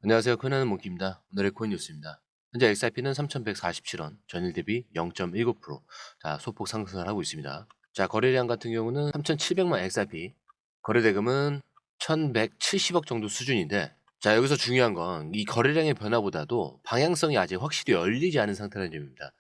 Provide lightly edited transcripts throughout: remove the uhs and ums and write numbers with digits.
안녕하세요. 코인하는 몽키입니다. 오늘의 코인 뉴스입니다. 현재 XRP는 3,147원, 전일 대비 0.19%, 소폭 상승을 하고 있습니다. 거래량 같은 경우는 3,700만 XRP, 거래대금은 1,170억 정도 수준인데, 여기서 중요한 건 이 거래량의 변화보다도 방향성이 아직 확실히 열리지 않은 상태라는 점입니다.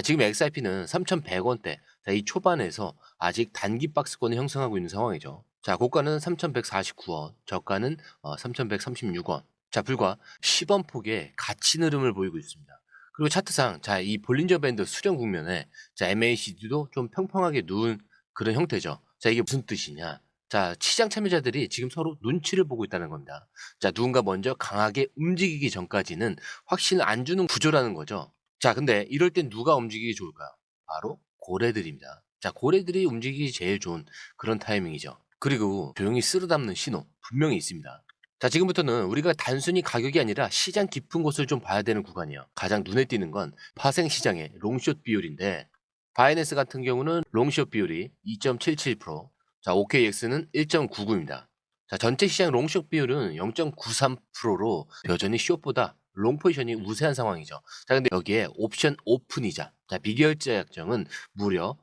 지금 XRP는 3,100원대, 이 초반에서 아직 단기 박스권을 형성하고 있는 상황이죠. 고가는 3,149원, 저가는 3,136원. 불과 10원 폭의 갇힌 흐름을 보이고 있습니다. 그리고 차트상 이 볼린저 밴드 수렴 국면에 MACD도 좀 평평하게 누운 그런 형태죠. 이게 무슨 뜻이냐? 시장 참여자들이 지금 서로 눈치를 보고 있다는 겁니다. 누군가 먼저 강하게 움직이기 전까지는 확신을 안 주는 구조라는 거죠. 근데 이럴 땐 누가 움직이기 좋을까요? 바로 고래들입니다. 고래들이 움직이기 제일 좋은 그런 타이밍이죠. 그리고 조용히 쓸어담는 신호 분명히 있습니다. 지금부터는 우리가 단순히 가격이 아니라 시장 깊은 곳을 좀 봐야 되는 구간이에요. 가장 눈에 띄는 건 파생 시장의 롱숏 비율인데, 바이낸스 같은 경우는 롱숏 비율이 2.77%, OKX는 1.99입니다. 전체 시장 롱숏 비율은 0.93%로 여전히 숏보다 롱 포지션이 우세한 상황이죠. 근데 여기에 옵션 오픈이자 비결제 약정은 무려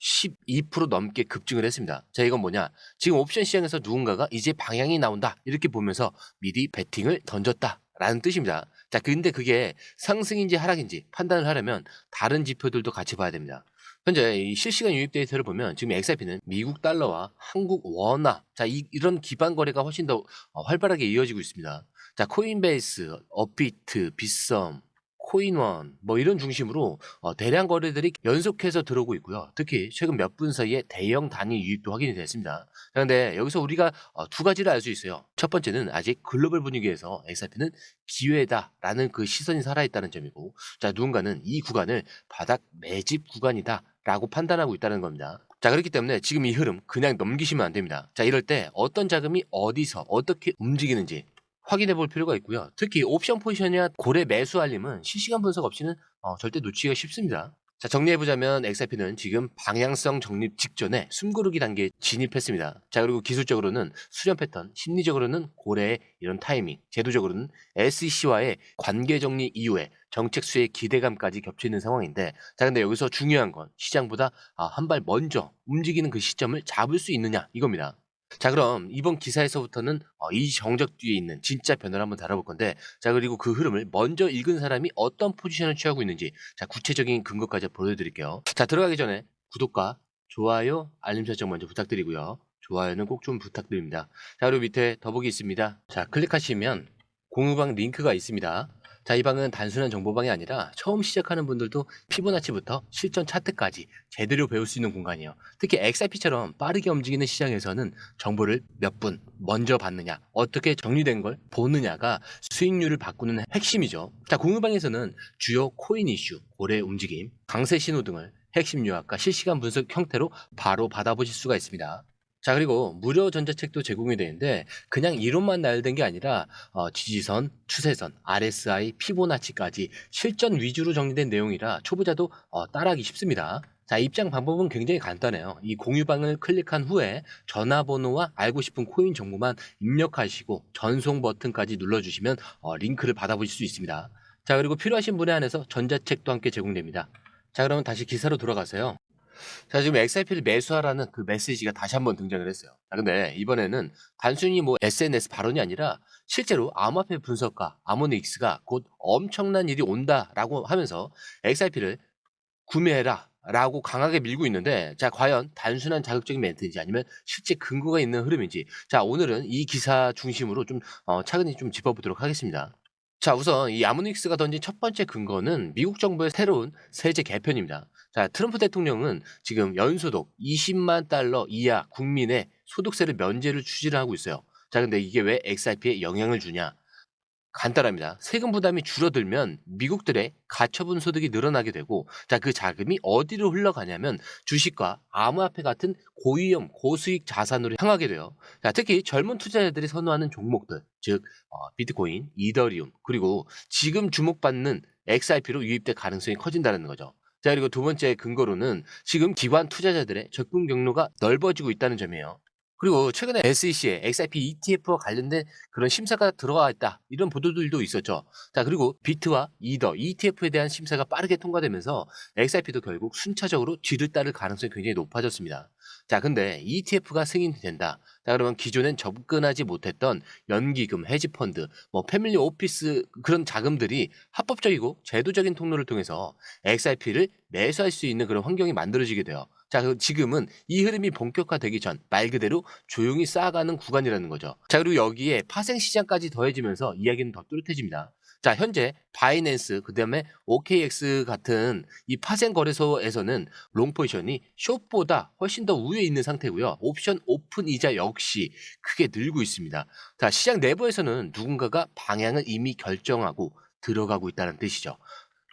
12% 넘게 급증을 했습니다. 이건 뭐냐? 지금 옵션 시장에서 누군가가 이제 방향이 나온다 이렇게 보면서 미리 베팅을 던졌다라는 뜻입니다. 근데 그게 상승인지 하락인지 판단을 하려면 다른 지표들도 같이 봐야 됩니다. 현재 이 실시간 유입 데이터를 보면 지금 XRP는 미국 달러와 한국 원화 이런 기반 거래가 훨씬 더 활발하게 이어지고 있습니다. 코인베이스, 업비트, 빗썸, 코인원 이런 중심으로 대량 거래들이 연속해서 들어오고 있고요. 특히 최근 몇 분 사이에 대형 단위 유입도 확인이 됐습니다. 그런데 여기서 우리가 두 가지를 알 수 있어요. 첫 번째는 아직 글로벌 분위기에서 XRP는 기회다라는 그 시선이 살아있다는 점이고, 누군가는 이 구간을 바닥 매집 구간이다라고 판단하고 있다는 겁니다. 그렇기 때문에 지금 이 흐름 그냥 넘기시면 안 됩니다. 이럴 때 어떤 자금이 어디서 어떻게 움직이는지 확인해 볼 필요가 있고요. 특히 옵션 포지션이나 고래 매수 알림은 실시간 분석 없이는 절대 놓치기가 쉽습니다. 정리해보자면 XRP는 지금 방향성 정립 직전에 숨고르기 단계에 진입했습니다. 그리고 기술적으로는 수렴 패턴, 심리적으로는 고래의 이런 타이밍, 제도적으로는 SEC와의 관계 정리 이후에 정책 수의 기대감까지 겹치는 상황인데, 근데 여기서 중요한 건 시장보다 한 발 먼저 움직이는 그 시점을 잡을 수 있느냐 이겁니다. 그럼 이번 기사에서부터는 이 정적 뒤에 있는 진짜 변화를 한번 다뤄볼 건데, 그리고 그 흐름을 먼저 읽은 사람이 어떤 포지션을 취하고 있는지 구체적인 근거까지 보여드릴게요. 들어가기 전에 구독과 좋아요, 알림 설정 먼저 부탁드리고요. 좋아요는 꼭 좀 부탁드립니다. 그리고 밑에 더보기 있습니다. 클릭하시면 공유방 링크가 있습니다. 이 방은 단순한 정보방이 아니라 처음 시작하는 분들도 피보나치부터 실전 차트까지 제대로 배울 수 있는 공간이에요. 특히 XRP처럼 빠르게 움직이는 시장에서는 정보를 몇 분 먼저 받느냐, 어떻게 정리된 걸 보느냐가 수익률을 바꾸는 핵심이죠. 공유방에서는 주요 코인 이슈, 고래 움직임, 강세 신호 등을 핵심 요약과 실시간 분석 형태로 바로 받아보실 수가 있습니다. 그리고 무료 전자책도 제공이 되는데, 그냥 이론만 나열된 게 아니라 지지선, 추세선, RSI, 피보나치까지 실전 위주로 정리된 내용이라 초보자도 따라하기 쉽습니다. 입장 방법은 굉장히 간단해요. 이 공유방을 클릭한 후에 전화번호와 알고 싶은 코인 정보만 입력하시고 전송 버튼까지 눌러주시면 링크를 받아보실 수 있습니다. 그리고 필요하신 분에 한해서 전자책도 함께 제공됩니다. 그러면 다시 기사로 돌아가세요. 지금 XRP를 매수하라는 그 메시지가 다시 한번 등장을 했어요. 근데 이번에는 단순히 SNS 발언이 아니라 실제로 암호화폐 분석가 아모닉스가 곧 엄청난 일이 온다라고 하면서 XRP를 구매해라 라고 강하게 밀고 있는데, 과연 단순한 자극적인 멘트인지 아니면 실제 근거가 있는 흐름인지, 오늘은 이 기사 중심으로 좀 차근히 좀 짚어보도록 하겠습니다. 우선 이 아모닉스가 던진 첫 번째 근거는 미국 정부의 새로운 세제 개편입니다. 트럼프 대통령은 지금 연소득 20만 달러 이하 국민의 소득세를 면제를 추진을 하고 있어요. 근데 이게 왜 XRP에 영향을 주냐? 간단합니다. 세금 부담이 줄어들면 미국들의 가처분 소득이 늘어나게 되고, 그 자금이 어디로 흘러가냐면 주식과 암호화폐 같은 고위험, 고수익 자산으로 향하게 돼요. 특히 젊은 투자자들이 선호하는 종목들, 즉 비트코인, 이더리움, 그리고 지금 주목받는 XRP로 유입될 가능성이 커진다는 거죠. 그리고 두 번째 근거로는 지금 기관 투자자들의 접근 경로가 넓어지고 있다는 점이에요. 그리고 최근에 SEC에 XRP ETF와 관련된 그런 심사가 들어와 있다. 이런 보도들도 있었죠. 자, 그리고 비트와 이더, ETF에 대한 심사가 빠르게 통과되면서 XRP도 결국 순차적으로 뒤를 따를 가능성이 굉장히 높아졌습니다. 자, 근데 ETF가 승인이 된다. 자, 그러면 기존엔 접근하지 못했던 연기금, 헤지펀드, 패밀리 오피스 그런 자금들이 합법적이고 제도적인 통로를 통해서 XRP를 매수할 수 있는 그런 환경이 만들어지게 돼요. 자, 지금은 이 흐름이 본격화되기 전 말 그대로 조용히 쌓아가는 구간이라는 거죠. 자, 그리고 여기에 파생 시장까지 더해지면서 이야기는 더 뚜렷해집니다. 자, 현재 바이낸스, 그다음에 OKX 같은 이 파생 거래소에서는 롱 포지션이 숏보다 훨씬 더 우위에 있는 상태고요. 옵션 오픈 이자 역시 크게 늘고 있습니다. 자, 시장 내부에서는 누군가가 방향을 이미 결정하고 들어가고 있다는 뜻이죠.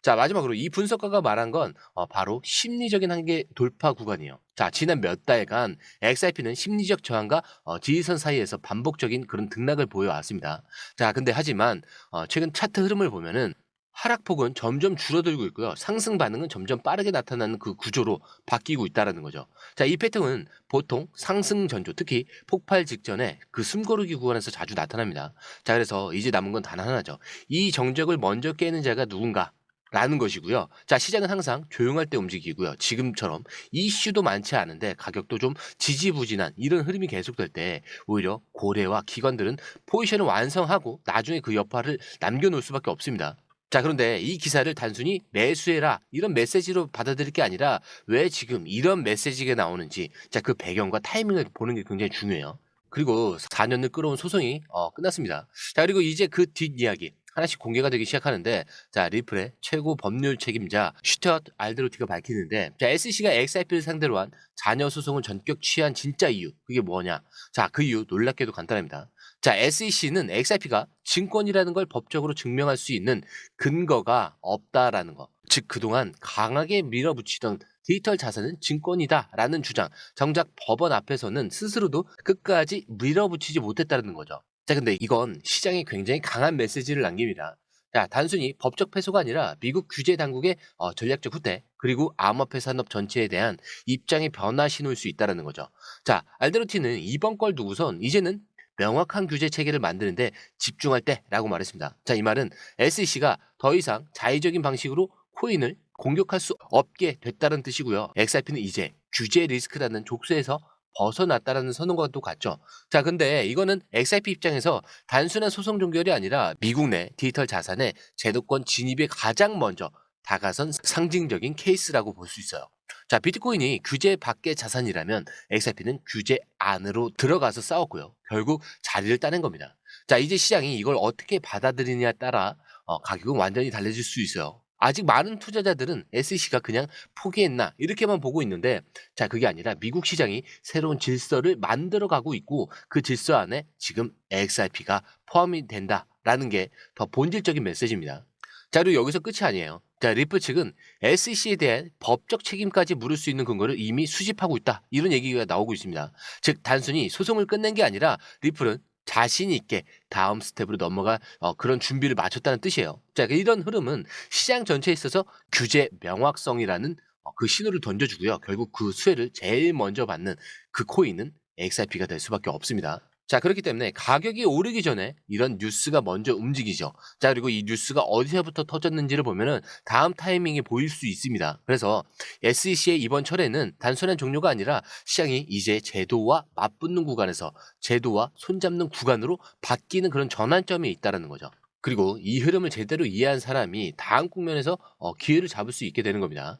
자, 마지막으로 이 분석가가 말한 건 바로 심리적인 한계 돌파 구간이에요. 자, 지난 몇 달간 XRP는 심리적 저항과 지지선 사이에서 반복적인 그런 등락을 보여왔습니다. 자, 근데 하지만 최근 차트 흐름을 보면은 하락폭은 점점 줄어들고 있고요. 상승 반응은 점점 빠르게 나타나는 그 구조로 바뀌고 있다는 거죠. 자, 이 패턴은 보통 상승 전조, 특히 폭발 직전에 그 숨고르기 구간에서 자주 나타납니다. 자, 그래서 이제 남은 건 단 하나죠. 이 정적을 먼저 깨는 자가 누군가? 라는 것이고요. 자, 시장은 항상 조용할 때 움직이고요. 지금처럼 이슈도 많지 않은데 가격도 좀 지지부진한 이런 흐름이 계속될 때 오히려 고래와 기관들은 포지션을 완성하고 나중에 그 여파를 남겨놓을 수밖에 없습니다. 자, 그런데 이 기사를 단순히 매수해라 이런 메시지로 받아들일 게 아니라 왜 지금 이런 메시지가 나오는지, 자, 그 배경과 타이밍을 보는 게 굉장히 중요해요. 그리고 4년을 끌어온 소송이 끝났습니다. 자, 그리고 이제 그 뒷이야기 하나씩 공개가 되기 시작하는데, 자, 리플의 최고 법률 책임자 슈트엇 알드로티가 밝히는데, 자, SEC가 XRP를 상대로 한 자녀 소송을 전격 취한 진짜 이유, 그게 뭐냐? 자, 그 이유 놀랍게도 간단합니다. 자, SEC는 XRP가 증권이라는 걸 법적으로 증명할 수 있는 근거가 없다라는 거. 즉, 그동안 강하게 밀어붙이던 디지털 자산은 증권이다라는 주장, 정작 법원 앞에서는 스스로도 끝까지 밀어붙이지 못했다는 거죠. 자, 근데 이건 시장에 굉장히 강한 메시지를 남깁니다. 자, 단순히 법적 패소가 아니라 미국 규제 당국의 전략적 후퇴, 그리고 암호화폐 산업 전체에 대한 입장의 변화 신호일 수 있다는 거죠. 자, 알데로티는 이번 걸 두고선 이제는 명확한 규제 체계를 만드는데 집중할 때라고 말했습니다. 자, 이 말은 SEC가 더 이상 자의적인 방식으로 코인을 공격할 수 없게 됐다는 뜻이고요. XRP는 이제 규제 리스크라는 족쇄에서 벗어났다라는 선언과도 같죠. 자, 근데 이거는 XRP 입장에서 단순한 소송 종결이 아니라 미국 내 디지털 자산의 제도권 진입에 가장 먼저 다가선 상징적인 케이스라고 볼 수 있어요. 자, 비트코인이 규제 밖의 자산이라면 XRP는 규제 안으로 들어가서 싸웠고요. 결국 자리를 따낸 겁니다. 자, 이제 시장이 이걸 어떻게 받아들이냐에 따라 가격은 완전히 달라질 수 있어요. 아직 많은 투자자들은 SEC가 그냥 포기했나 이렇게만 보고 있는데, 자, 그게 아니라 미국 시장이 새로운 질서를 만들어가고 있고 그 질서 안에 지금 XRP가 포함이 된다라는 게 더 본질적인 메시지입니다. 자, 그리고 여기서 끝이 아니에요. 자, 리플 측은 SEC에 대한 법적 책임까지 물을 수 있는 근거를 이미 수집하고 있다, 이런 얘기가 나오고 있습니다. 즉, 단순히 소송을 끝낸 게 아니라 리플은 자신 있게 다음 스텝으로 넘어갈 그런 준비를 마쳤다는 뜻이에요. 자, 이런 흐름은 시장 전체에 있어서 규제 명확성이라는 그 신호를 던져주고요. 결국 그 수혜를 제일 먼저 받는 그 코인은 XRP가 될 수밖에 없습니다. 자, 그렇기 때문에 가격이 오르기 전에 이런 뉴스가 먼저 움직이죠. 자, 그리고 이 뉴스가 어디서부터 터졌는지를 보면은 다음 타이밍에 보일 수 있습니다. 그래서 SEC의 이번 철회는 단순한 종료가 아니라 시장이 이제 제도와 맞붙는 구간에서 제도와 손잡는 구간으로 바뀌는 그런 전환점이 있다는 거죠. 그리고 이 흐름을 제대로 이해한 사람이 다음 국면에서 기회를 잡을 수 있게 되는 겁니다.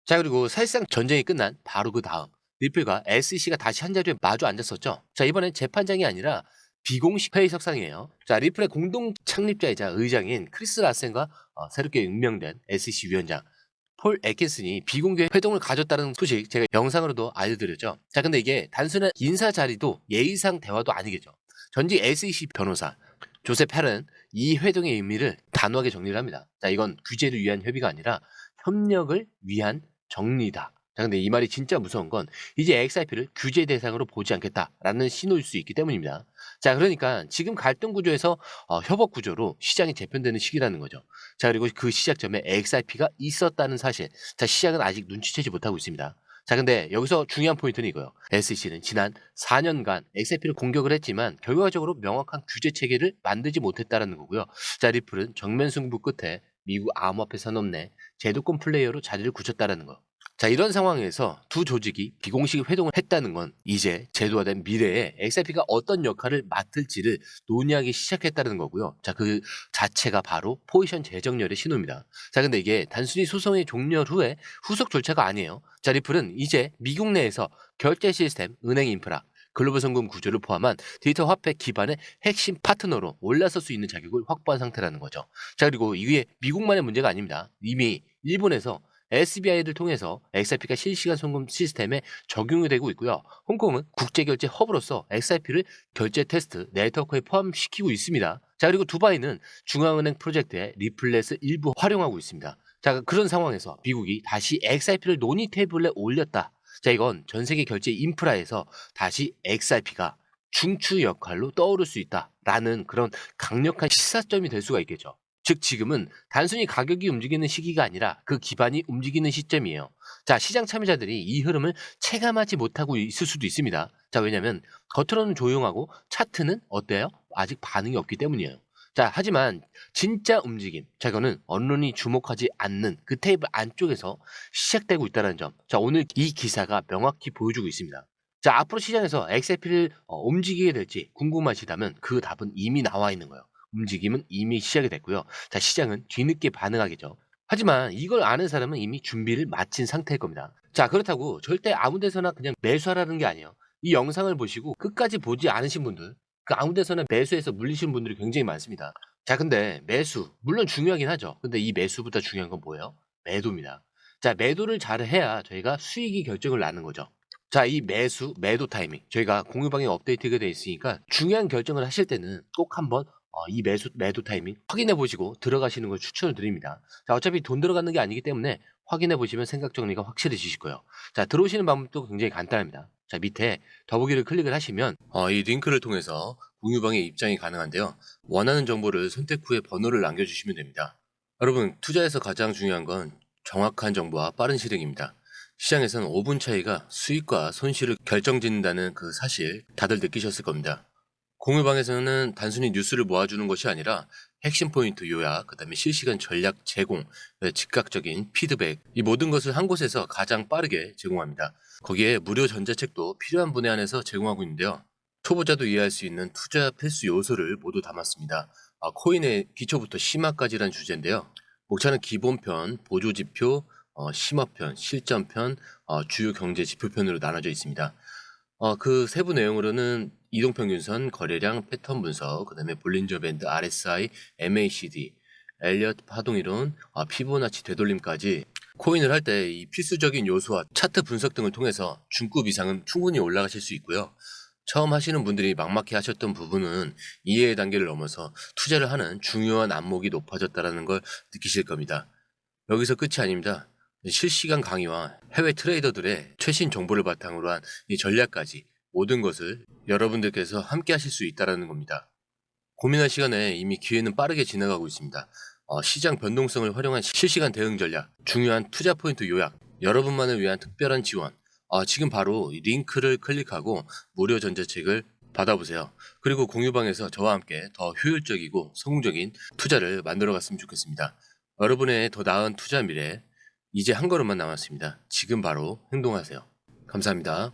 자, 그리고 사실상 전쟁이 끝난 바로 그 다음 리플과 SEC가 다시 한 자리에 마주 앉았었죠. 자, 이번엔 재판장이 아니라 비공식 회의 석상이에요. 자, 리플의 공동 창립자이자 의장인 크리스 라센과 새롭게 임명된 SEC 위원장 폴 애킨슨이 비공개 회동을 가졌다는 소식 제가 영상으로도 알려드렸죠. 자, 근데 이게 단순한 인사 자리도 예의상 대화도 아니겠죠. 전직 SEC 변호사 조셉 헬은 이 회동의 의미를 단호하게 정리를 합니다. 자, 이건 규제를 위한 협의가 아니라 협력을 위한 정리다. 자, 근데 이 말이 진짜 무서운 건 이제 XRP를 규제 대상으로 보지 않겠다라는 신호일 수 있기 때문입니다. 자, 그러니까 지금 갈등 구조에서 협업 구조로 시장이 재편되는 시기라는 거죠. 자, 그리고 그 시작점에 XRP가 있었다는 사실. 자, 시장은 아직 눈치채지 못하고 있습니다. 자, 근데 여기서 중요한 포인트는 이거예요. SEC는 지난 4년간 XRP를 공격을 했지만 결과적으로 명확한 규제 체계를 만들지 못했다라는 거고요. 자, 리플은 정면 승부 끝에 미국 암호화폐 산업 내 제도권 플레이어로 자리를 굳혔다라는 거. 자, 이런 상황에서 두 조직이 비공식 회동을 했다는 건 이제 제도화된 미래에 XRP가 어떤 역할을 맡을지를 논의하기 시작했다는 거고요. 자, 그 자체가 바로 포지션 재정렬의 신호입니다. 자, 근데 이게 단순히 소송의 종결 후에 후속 절차가 아니에요. 자, 리플은 이제 미국 내에서 결제 시스템, 은행 인프라, 글로벌 송금 구조를 포함한 디지털 화폐 기반의 핵심 파트너로 올라설 수 있는 자격을 확보한 상태라는 거죠. 자, 그리고 이게 미국만의 문제가 아닙니다. 이미 일본에서 SBI를 통해서 XRP가 실시간 송금 시스템에 적용이 되고 있고요. 홍콩은 국제결제 허브로서 XRP를 결제 테스트 네트워크에 포함시키고 있습니다. 자, 그리고 두바이는 중앙은행 프로젝트에 리플렛을 일부 활용하고 있습니다. 자, 그런 상황에서 미국이 다시 XRP를 논의 테이블에 올렸다. 자, 이건 전 세계 결제 인프라에서 다시 XRP가 중추 역할로 떠오를 수 있다라는 그런 강력한 시사점이 될 수가 있겠죠. 즉 지금은 단순히 가격이 움직이는 시기가 아니라 그 기반이 움직이는 시점이에요. 자, 시장 참여자들이 이 흐름을 체감하지 못하고 있을 수도 있습니다. 자, 왜냐면 겉으로는 조용하고 차트는 어때요? 아직 반응이 없기 때문이에요. 자, 하지만 진짜 움직임, 자, 이거는 언론이 주목하지 않는 그 테이블 안쪽에서 시작되고 있다는 점. 자, 오늘 이 기사가 명확히 보여주고 있습니다. 자, 앞으로 시장에서 XRP를 움직이게 될지 궁금하시다면 그 답은 이미 나와 있는 거예요. 움직임은 이미 시작이 됐고요. 자, 시장은 뒤늦게 반응하겠죠. 하지만 이걸 아는 사람은 이미 준비를 마친 상태일 겁니다. 자, 그렇다고 절대 아무 데서나 그냥 매수하라는 게 아니에요. 이 영상을 보시고 끝까지 보지 않으신 분들, 그 아무 데서나 매수해서 물리시는 분들이 굉장히 많습니다. 자, 근데 매수, 물론 중요하긴 하죠. 근데 이 매수보다 중요한 건 뭐예요? 매도입니다. 자, 매도를 잘 해야 저희가 수익이 결정을 나는 거죠. 자, 이 매도 타이밍. 저희가 공유방에 업데이트가 되어 있으니까 중요한 결정을 하실 때는 꼭 한번 이 매도 타이밍 확인해 보시고 들어가시는 걸 추천을 드립니다. 자, 어차피 돈 들어가는 게 아니기 때문에 확인해 보시면 생각 정리가 확실해지실 거예요. 자, 들어오시는 방법도 굉장히 간단합니다. 자, 밑에 더보기를 클릭을 하시면 이 링크를 통해서 공유방에 입장이 가능한데요. 원하는 정보를 선택 후에 번호를 남겨주시면 됩니다. 여러분, 투자에서 가장 중요한 건 정확한 정보와 빠른 실행입니다. 시장에서는 5분 차이가 수익과 손실을 결정짓는다는 그 사실 다들 느끼셨을 겁니다. 공유방에서는 단순히 뉴스를 모아주는 것이 아니라 핵심 포인트 요약, 그 다음에 실시간 전략 제공, 즉각적인 피드백, 이 모든 것을 한 곳에서 가장 빠르게 제공합니다. 거기에 무료 전자책도 필요한 분에 한해서 제공하고 있는데요. 초보자도 이해할 수 있는 투자 필수 요소를 모두 담았습니다. 코인의 기초부터 심화까지란 주제인데요. 목차는 기본편, 보조지표, 심화편, 실전편, 주요 경제 지표편으로 나눠져 있습니다. 그 세부 내용으로는 이동평균선, 거래량, 패턴 분석, 그 다음에 볼린저 밴드, RSI, MACD, 엘리엇 파동이론, 피보나치 되돌림까지 코인을 할 때 이 필수적인 요소와 차트 분석 등을 통해서 중급 이상은 충분히 올라가실 수 있고요. 처음 하시는 분들이 막막해 하셨던 부분은 이해의 단계를 넘어서 투자를 하는 중요한 안목이 높아졌다는 걸 느끼실 겁니다. 여기서 끝이 아닙니다. 실시간 강의와 해외 트레이더들의 최신 정보를 바탕으로 한 이 전략까지 모든 것을 여러분들께서 함께 하실 수 있다는 겁니다. 고민할 시간에 이미 기회는 빠르게 지나가고 있습니다. 시장 변동성을 활용한 실시간 대응 전략, 중요한 투자 포인트 요약, 여러분만을 위한 특별한 지원. 지금 바로 이 링크를 클릭하고 무료 전자책을 받아보세요. 그리고 공유방에서 저와 함께 더 효율적이고 성공적인 투자를 만들어 갔으면 좋겠습니다. 여러분의 더 나은 투자 미래, 이제 한 걸음만 남았습니다. 지금 바로 행동하세요. 감사합니다.